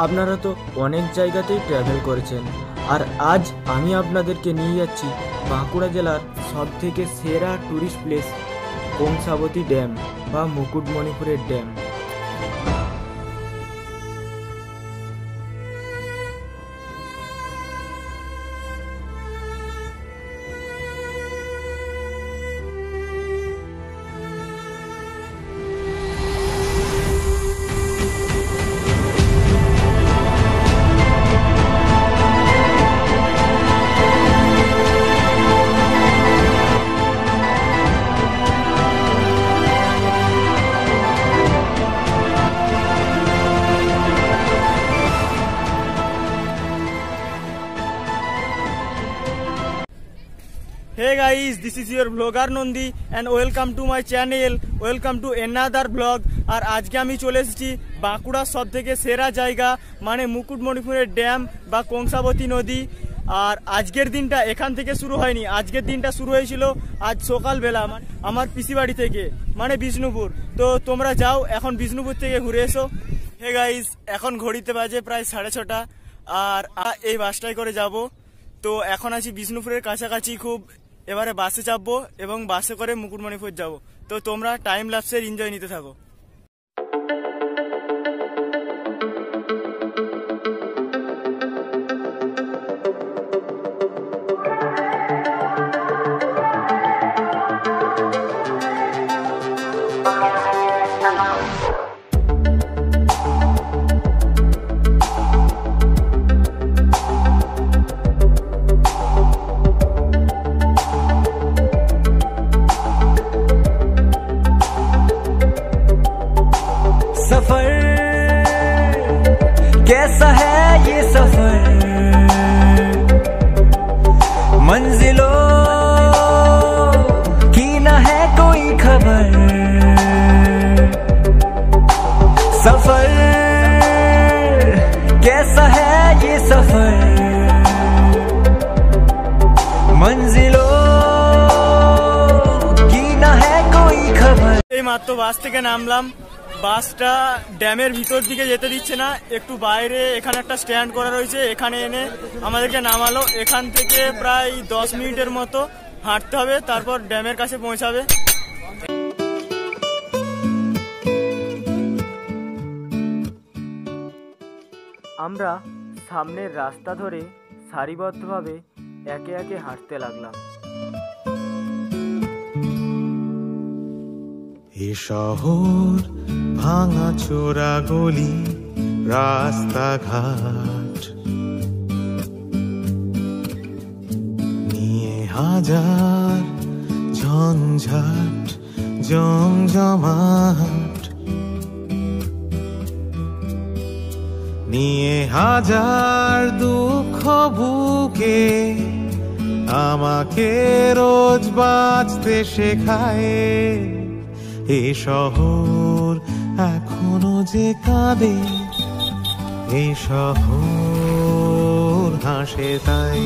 আপনারা তো অনেক জায়গাতেই ট্রাভেল করেছেন, আর আজ আমি আপনাদেরকে নিয়ে যাচ্ছি বাঁকুড়া জেলার সবথেকে সেরা ট্যুরিস্ট প্লেস কংসাবতী ড্যাম বা মুকুটমণিপুরের dam. Hey guys, this is your vlogger Nondi and welcome to my channel, welcome to another vlog। আর আজকে আমি চলে এসেছি বাঁকুড়ার সব থেকে সেরা জায়গা মানে মুকুটমণিপুরের ড্যাম বা কংসাবতী নদী। আর আজকের দিনটা এখান থেকে শুরু হয়নি, আজকের দিনটা শুরু হয়েছিল আজ সকালবেলা আমার পিসি বাড়ি থেকে মানে বিষ্ণুপুর। তো তোমরা যাও এখন বিষ্ণুপুর থেকে ঘুরে এসো। হে গাইস, এখন ঘড়িতে বাজে প্রায় 6:30 আর এই বাসটায় করে যাব। তো এখন আছি বিষ্ণুপুরের কাছাকাছি খুব, এবারে বাসে চাপবো এবং বাসে করে মুকুটমণিপুর যাব। তো তোমরা টাইম ল্যাপসের এনজয় নিতে থাকো। सफर कैसा है ये सफर, मंजिलों की न है कोई खबर। सफर कैसा है ये सफर, मंजिलों की न है कोई खबर। এই মাত্র বাস থেকে নামলাম, বাসটা ড্যামের ভিতর দিকে যেতে দিচ্ছে না, একটু বাইরে এখানে একটা স্ট্যান্ড করা রয়েছে, এখানে এনে আমাদেরকে নামালো। এখান থেকে প্রায় 10 মিনিটের মতো হাঁটতে হবে, তারপর ড্যামের কাছে পৌঁছাবে। আমরা সামনের রাস্তা ধরে সারিবদ্ধভাবে একে একে হাঁটতে লাগলাম। এ শহর ভাঙা চোরা গলি রাস্তাঘাট নিয়ে হাজার ঝঞ্ঝাট জমজমাট, নিয়ে হাজার দুঃখ বুকে আমাকে রোজ বাঁচতে শেখায়। এ শহর এখনো যে কাঁদে, এই শহর হাসে তাই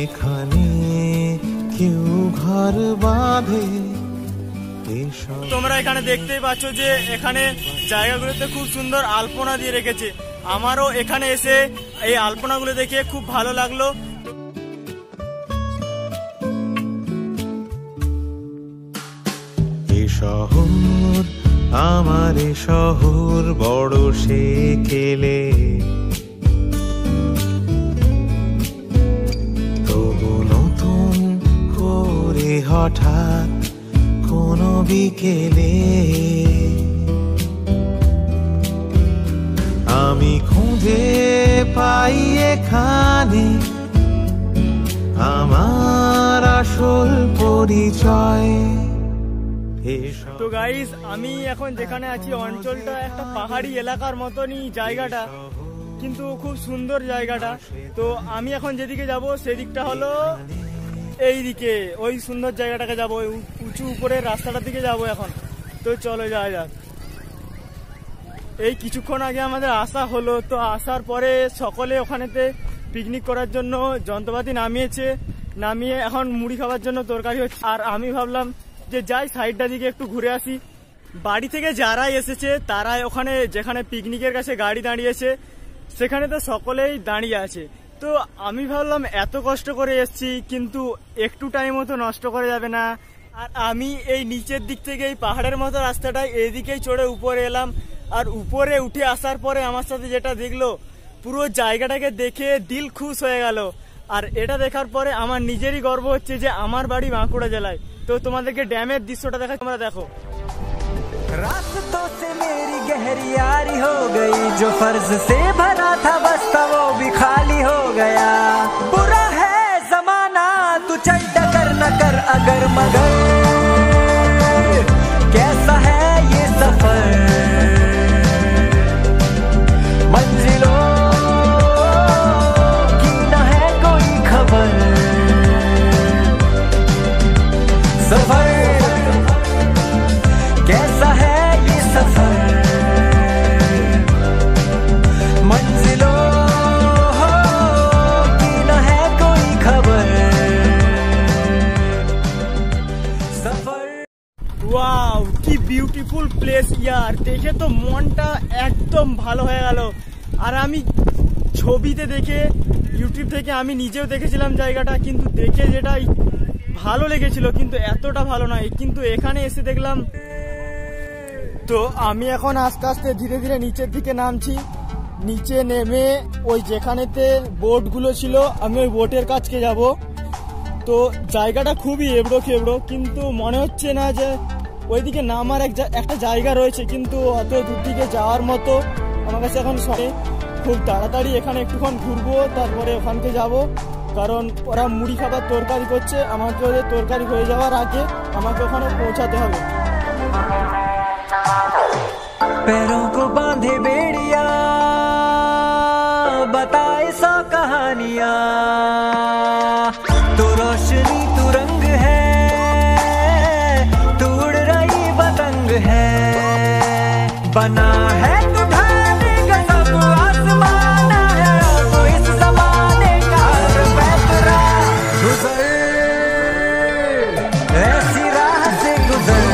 এখানে কেউ ঘর বাঁধে। তোমরা এখানে দেখতেই পাচ্ছ যে এখানে জায়গাগুলোতে খুব সুন্দর আলপনা দিয়ে রেখেছে। আমারও এখানে এসে এই আলপনাগুলো দেখে খুব ভালো লাগলো। শহর আমার এ শহর বড় সে কেলে, তবু নতুন করে হঠাৎ কোনো বিকেলে আমি খুঁজে পাই এখানে আমার আসল পরিচয়। তো গাইস, আমি এখন যেখানে আছি অঞ্চলটা একটা পাহাড়ি এলাকার মতনই জায়গাটা, কিন্তু খুব সুন্দর জায়গাটা। তো আমি এখন যেদিকে যাব সেদিকটা হলো এই দিকে, ওই সুন্দর জায়গাটাকে যাবো, ওই উঁচু উপরের রাস্তাটার দিকে যাব এখন। তো চলো যাওয়া যাক। এই কিছুক্ষণ আগে আমাদের আসা হলো, তো আসার পরে সকলে ওখানেতে পিকনিক করার জন্য যন্ত্রপাতি নামিয়েছে, নামিয়ে এখন মুড়ি খাওয়ার জন্য তরকারি হচ্ছে। আর আমি ভাবলাম যে যাই সাইডটা দিকে একটু ঘুরে আসি। বাড়ি থেকে যারা এসেছে তারা ওখানে যেখানে পিকনিকের কাছে গাড়ি দাঁড়িয়েছে সেখানে তো সকলেই দাঁড়িয়ে আছে। তো আমি ভাবলাম এত কষ্ট করে এসেছি কিন্তু একটু টাইমও তো নষ্ট করা যাবে না। আর আমি এই নিচের দিক থেকে এই পাহাড়ের মতো রাস্তাটায় এইদিকেই চড়ে উপরে এলাম। আর উপরে উঠে আসার পরে আমার সাথে যেটা দেখলো, পুরো জায়গাটাকে দেখে দিল খুশ হয়ে গেল। আর এটা দেখার পরে আমার নিজেরই গর্ব হচ্ছে যে আমার বাড়ি বাঁকুড়া জেলায়। তো তোমাদেরকে ড্যামের দৃশ্যটা দেখা, তোমরা দেখো। रास्तों से मेरी गहरी यारी हो गई, जो फर्ज से भरा था बस्ता वो भी खाली हो गया। बुरा है जमाना तू चल डगर न कर अगर मगर, कैसा है ये सफर मंजिलों की न है कोई खबर। सफर कैसा है ये सफर मंजिलों की न है कोई खबर। सफर ওয়াও, কি বিউটিফুল প্লেস ইয়ার, দেখে তো মনটা একদম ভালো হয়ে গেল। আর আমি ছবিতে দেখে, ইউটিউব থেকে আমি নিজেও দেখেছিলাম জায়গাটা, কিন্তু দেখে যেটা ভালো লেগেছিল কিন্তু এতটা ভালো নয়। কিন্তু এখানে এসে দেখলাম। তো আমি এখন আস্তে আস্তে ধীরে ধীরে নিচের দিকে নামছি। নিচে নেমে ওই যেখানেতে বোটগুলো ছিল আমি ওই বোটের কাছকে যাব। তো জায়গাটা খুবই এবড়ো খেবড়ো, কিন্তু মনে হচ্ছে না যে ওইদিকে নামার একটা জায়গা রয়েছে, কিন্তু অত দূর দিকে যাওয়ার মতো আমার কাছে এখন খুব তাড়াতাড়ি এখানে একটুক্ষণ ঘুরবো, তারপরে ওখানকে যাব। কারণ ওরা মুড়ি খাবার তরকারি করছে, আমাকে ওদের তরকারি হয়ে যাওয়ার আগে আমাকে ওখানে পৌঁছাতে হবে। पैरों को बांधे बेड़िया बताए सौ कहानियां, तू रोशनी तू रंग है, तू उड़ रही पतंग है, बना है तू ढाने का सब आसमान है, तो इस जमाने का हर पैतरा गुजर ऐसी राह से गुजर,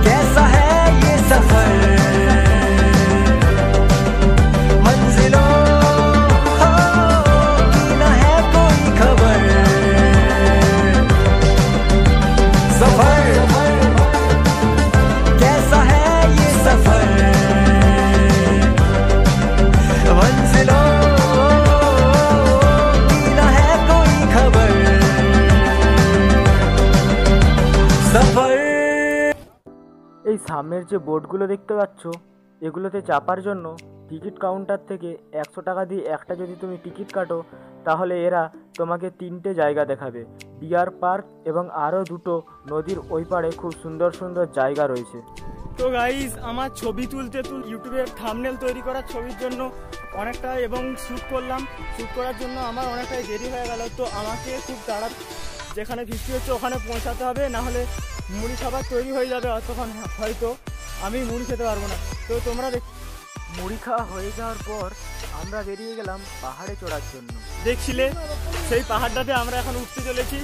कैसा है ये सफर मंजिलों की न है कोई खबर। सफर कैसा है ये सफर मंजिलों की न है कोई खबर। सफर এই সামনের যে বোটগুলো দেখতে পাচ্ছ, এগুলোতে চাপার জন্য টিকিট কাউন্টার থেকে 100 টাকা দিয়ে একটা যদি তুমি টিকিট কাটো, তাহলে এরা তোমাকে 3টে জায়গা দেখাবে, ডিয়ার পার্ক এবং আরও 2টো নদীর ওই পাড়ে খুব সুন্দর সুন্দর জায়গা রয়েছে। তো গাইজ, আমার ছবি তুলতে ইউটিউবে থাম্বনেল তৈরি করার ছবির জন্য অনেকটা এবং শ্যুট করার জন্য আমার অনেকটাই দেরি হয়ে গেল। তো আমাকে খুব যেখানে বৃষ্টি হচ্ছে ওখানে পৌঁছাতে হবে, নাহলে মুড়ি খাবার তৈরি হয়ে যাবে, অতক্ষণ হয়তো আমি মুড়ি খেতে পারবো না। তো তোমরা মুড়ি খাওয়া হয়ে যাওয়ার পর আমরা বেরিয়ে গেলাম পাহাড়ে চড়ার জন্য। দেখছিলে সেই পাহাড়টাতে আমরা এখন উঠতে চলেছি।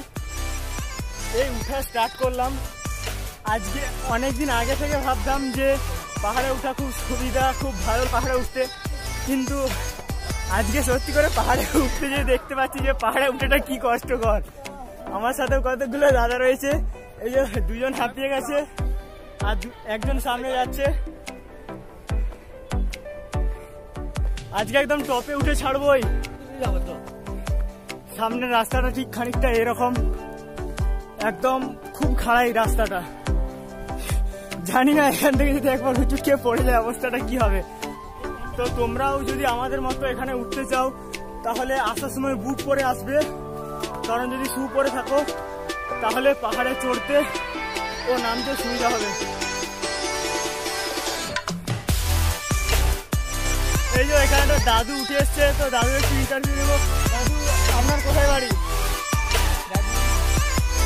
এই উঠা স্টার্ট করলাম। আজকে অনেকদিন আগে থেকে ভাবতাম যে পাহাড়ে ওঠা খুব সুবিধা, খুব ভালো পাহাড়ে উঠতে, কিন্তু আজকে সত্যি করে পাহাড়ে উঠতে যেয়ে দেখতে পাচ্ছি যে পাহাড়ে উঠেটা কি কষ্টকর। আমার সাথে কতগুলো দাদা রয়েছে, এই যে 2জন হাঁপিয়ে গেছে আর একজন সামনে যাচ্ছে। আজকে একদম টপে উঠে ছাড়বোই। সামনের রাস্তাটা ঠিক খানিকটা এরকম, একদম খুব খাড়াই রাস্তাটা। জানি না এখান থেকে যদি একবার হুচুট খেয়ে পড়ে যায় অবস্থাটা কি হবে। তো তোমরাও যদি আমাদের মতো এখানে উঠতে চাও তাহলে আসার সময় বুট পরে আসবে, কারণ যদি শু পরে থাকো তাহলে পাহাড়ে চড়তে ও নামতে সুবিধা হবে। এই যে এখানে একটা দাদু উঠে এসছে, তো দাদু একটু ইন্টারভিউ নেবো। দাদু, আপনার কোথায় বাড়ি?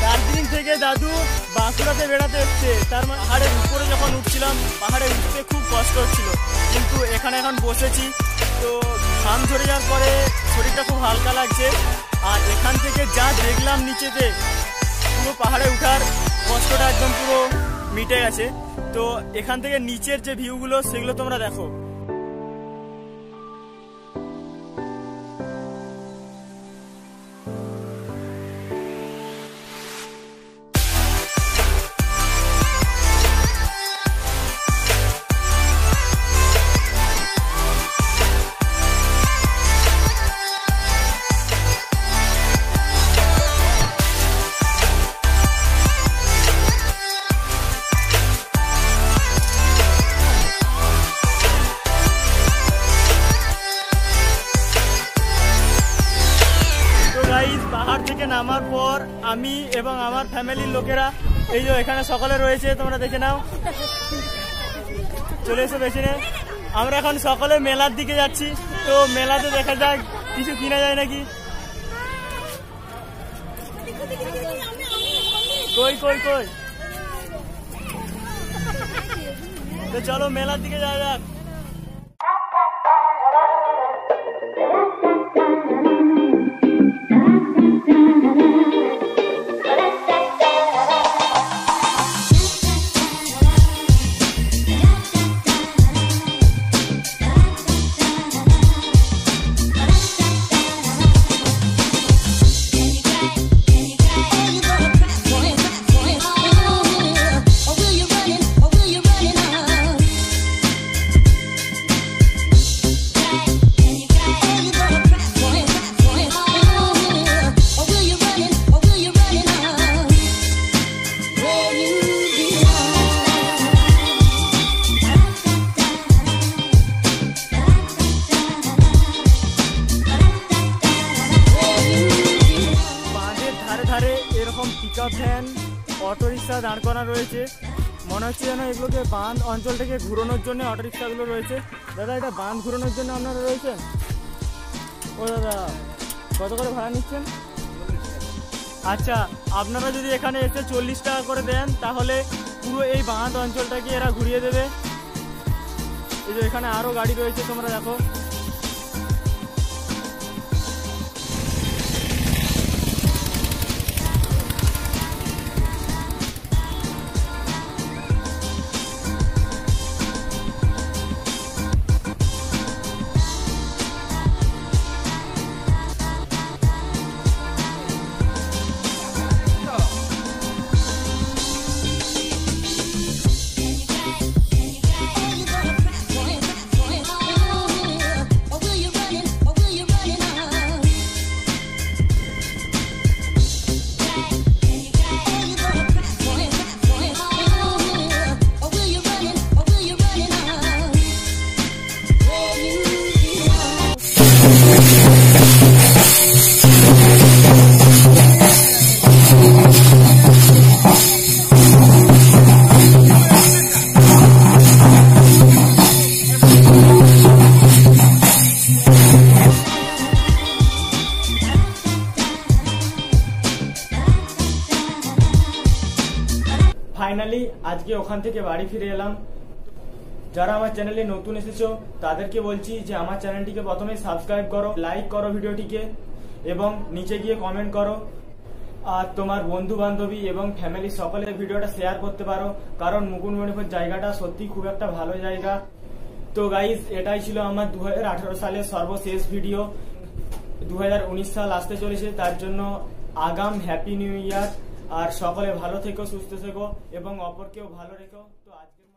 দার্জিলিং থেকে দাদু বাঁকুড়াতে বেড়াতে এসছে, তার মানে পাহাড়ের উপরে যখন উঠছিলাম পাহাড়ে উঠতে খুব কষ্ট হচ্ছিল, কিন্তু এখানে এখন বসেছি তো ঘাম ঝরে যাওয়ার পরে শরীরটা খুব হালকা লাগছে। আর এখান থেকে যা দেখলাম নিচেতে, পুরো পাহাড়ে উঠার কষ্টটা একদম পুরো মিটে গেছে। তো এখান থেকে নিচের যে ভিউগুলো সেগুলো তোমরা দেখো। পাহাড় থেকে নামার পর আমি এবং আমার ফ্যামিলির লোকেরা এই যে এখানে সকলে রয়েছে, তোমরা দেখে নাও, চলে এসো পেছনে। আমরা এখন সকলে মেলার দিকে যাচ্ছি, তো মেলাতে দেখা যাক কিছু কিনা যায় নাকি। কই কই কই, তো চলো মেলার দিকে যাওয়া যাক। এরকম পিকআপ ভ্যান, অটো রিক্সা দাঁড় করানো রয়েছে, মনে হচ্ছে যেন এগুলোকে বাঁধ অঞ্চল থেকে ঘুরানোর জন্য অটো রিক্সাগুলো রয়েছে। দাদা এটা বাঁধ ঘুরানোর জন্য আপনারা রয়েছেন? ও দাদা কত করে ভাড়া নিচ্ছেন? আচ্ছা, আপনারা যদি এখানে এসে 40 টাকা করে দেন তাহলে পুরো এই বাঁধ অঞ্চলটাকে এরা ঘুরিয়ে দেবে। এই যে এখানে আরও গাড়ি রয়েছে, তোমরা দেখো। ফাইনালি আজকে ওখান থেকে বাড়ি ফিরে এলাম। যারা আমার চ্যানেলে নতুন এসেছো তাদেরকে বলছি যে আমার চ্যানেলটিকে প্রথমে সাবস্ক্রাইব করো, লাইক করো ভিডিওটিকে এবং নিচে গিয়ে কমেন্ট করো। আর তোমার বন্ধু বান্ধবী এবং ফ্যামিলি সকলে ভিডিওটা শেয়ার করতে পারো, কারণ মুকুটমণিপুর জায়গাটা সত্যি খুব একটা ভালো জায়গা। তো গাইজ, এটাই ছিল আমার 2018 সালের সর্বশেষ ভিডিও। 2019 সাল আসতে চলেছে, তার জন্য আগাম হ্যাপি নিউ ইয়ার। আর সকলে ভালো থেকো, সুস্থ থেকো এবং অপরকেও ভালো রেখো। তো আজকের